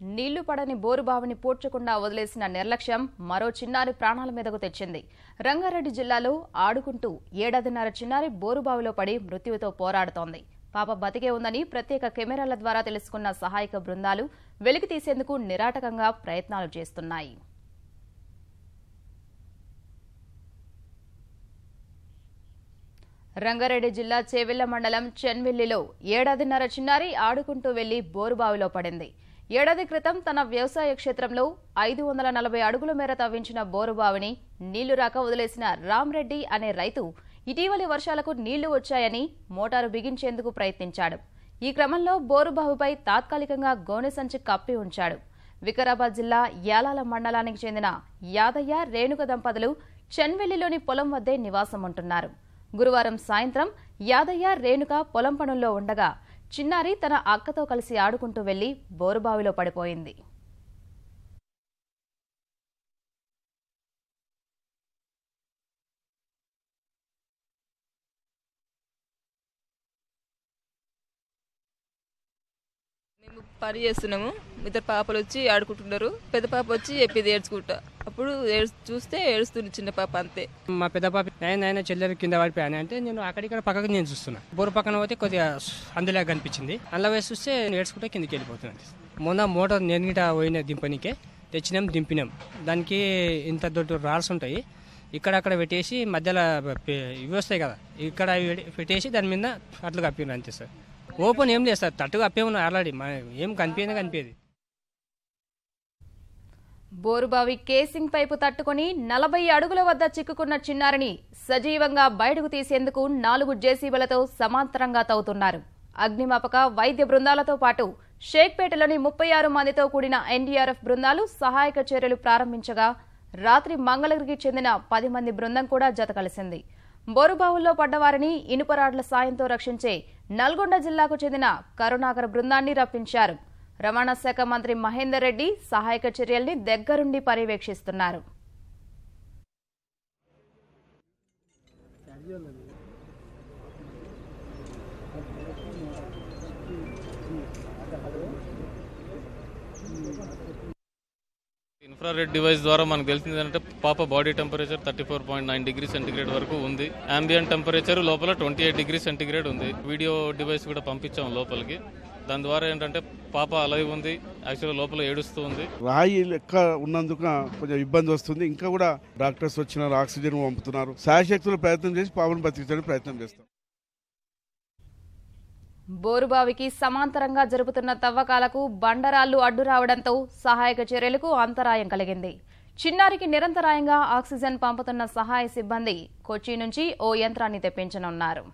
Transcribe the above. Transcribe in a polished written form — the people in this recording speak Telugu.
నీళ్లు పడని బోరుబావిని పూడ్చకుండా వదిలేసిన నిర్లక్ష్యం మరో చిన్నారి ప్రాణాల మీదకు తెచ్చింది. రంగారెడ్డి జిల్లాలో ఆడుకుంటూ ఏడాదిన్నర చిన్నారి బోరుబావిలో పడి మృత్యువుతో పోరాడుతోంది. పాప బతికే ఉందని ప్రత్యేక కెమెరాల ద్వారా తెలుసుకున్న సహాయక బృందాలు వెలికి తీసేందుకు నిరాటకంగా ప్రయత్నాలు చేస్తున్నాయి. రంగారెడ్డి జిల్లా చేవెళ్ల మండలం చెన్విల్లిలో ఏడాదిన్నర చిన్నారి ఆడుకుంటూ వెళ్లి బోరుబావిలో పడింది. ఏడాది క్రితం తన వ్యవసాయ క్షేత్రంలో 540 అడుగుల మేర తవ్వించిన బోరుబావిని నీళ్లు రాక వదిలేసిన రామ్రెడ్డి అనే రైతు ఇటీవలి వర్షాలకు నీళ్లు వచ్చాయని మోటారు బిగించేందుకు ప్రయత్నించాడు. ఈ క్రమంలో బోరుబావిపై తాత్కాలికంగా గోనె సంచి కప్పి ఉంచాడు. వికారాబాద్ జిల్లా యాలాల మండలానికి చెందిన యాదయ్య రేణుక దంపతులు చెన్వెల్లిలోని పొలం వద్దే నివాసం ఉంటున్నారు. గురువారం సాయంత్రం యాదయ్య రేణుక పొలం పనుల్లో ఉండగా చిన్నారి తన అక్కతో కలిసి ఆడుకుంటూ వెళ్లి బోరుబావిలో పడిపోయింది. మేము పని చేస్తున్నాము. ఇద్దరు పాపలు వచ్చి ఆడుకుంటున్నారు. పెద్ద పాప వచ్చి చెప్పేది ఏడ్చుకుంటా. అప్పుడు చూస్తే ఏడుస్తుంది చిన్న పాప, అంతే. మా పెద్ద పాప ఆయన చెల్లెలు కింద పడిపోయాను అంటే నేను అక్కడిక్కడ పక్కకు నేను చూస్తున్నా. బోరు పక్కన పోతే కొద్దిగా అందులో కనిపించింది. అందులో వేసి చూస్తే ఏడ్చుకుంటే కిందకి వెళ్ళిపోతున్నాను. మొన్న మోటార్ నేను గిట పోయిన దింపనికే తెచ్చినాం, దింపినాం. దానికి ఇంత దొడ్డు రాల్స్ ఉంటాయి. ఇక్కడక్కడ పెట్టేసి మధ్యలో ఇవి వస్తాయి కదా, ఇక్కడ పెట్టేసి దాని మీద అట్లు కప్పిన అంతే సార్. ఓపెన్ ఏం లేదు సార్, తట్టుగా అప్పేమన్నా ఆల్రెడీ ఏం కనిపించేది. బోరుబావి కేసింగ్ పైపు తట్టుకుని 40 అడుగుల వద్ద చిక్కుకున్న చిన్నారిని సజీవంగా బయటకు తీసేందుకు 4 జేసీబీలతో సమాంతరంగా తవ్వుతున్నారు. అగ్నిమాపక వైద్య బృందాలతో పాటు షేక్పేటలోని 36 మందితో కూడిన ఎన్డీఆర్ఎఫ్ బృందాలు సహాయక చర్యలు ప్రారంభించగా రాత్రి మంగళగిరికి చెందిన 10 మంది బృందం కూడా జత కలిసింది. బోరుబావుల్లో పడ్డవారిని ఇనుపరాడ్ల సాయంతో రక్షించే నల్గొండ జిల్లాకు చెందిన కరుణాకర్ బృందాన్ని రప్పించారు. రవాణా శాఖ మంత్రి మహేందర్ రెడ్డి సహాయక చర్యల్ని దగ్గరుండి పర్యవేక్షిస్తున్నారు. ఇన్ఫ్రారెడ్ డివైస్ ద్వారా మనకు తెలిసింది ఏంటంటే పాప బాడీ టెంపరేచర్ 34.9 డిగ్రీ సెంటీగ్రేడ్ వరకు ఉంది. అంబియంట్ టెంపరేచర్ లోపల 28 డిగ్రీ సెంటీగ్రేడ్ ఉంది. వీడియో డివైస్ కూడా పంపించాం లోపలికి. దాని ద్వారా ఏంటంటే పాప అలైవ్ ఉంది, యాక్చువల్గా లోపల ఏడుస్తూ ఉంది. రాయి లెక్క ఉన్నందుకు కొంచెం ఇబ్బంది వస్తుంది. ఇంకా కూడా డాక్టర్స్ వచ్చినారు, ఆక్సిజన్ పంపుతున్నారు. శాయశక్తులు ప్రయత్నం చేసి పాపను బతికించడానికి ప్రయత్నం చేస్తాం. బోరుబావికి సమాంతరంగా జరుపుతున్న తవ్వకాలకు బండరాళ్లు అడ్డు రావడంతో సహాయక చర్యలకు అంతరాయం కలిగింది. చిన్నారికి నిరంతరాయంగా ఆక్సిజన్ పంపుతున్న సహాయ సిబ్బంది కొచ్చి నుంచి ఓ యంత్రాన్ని తెప్పించనున్నారు.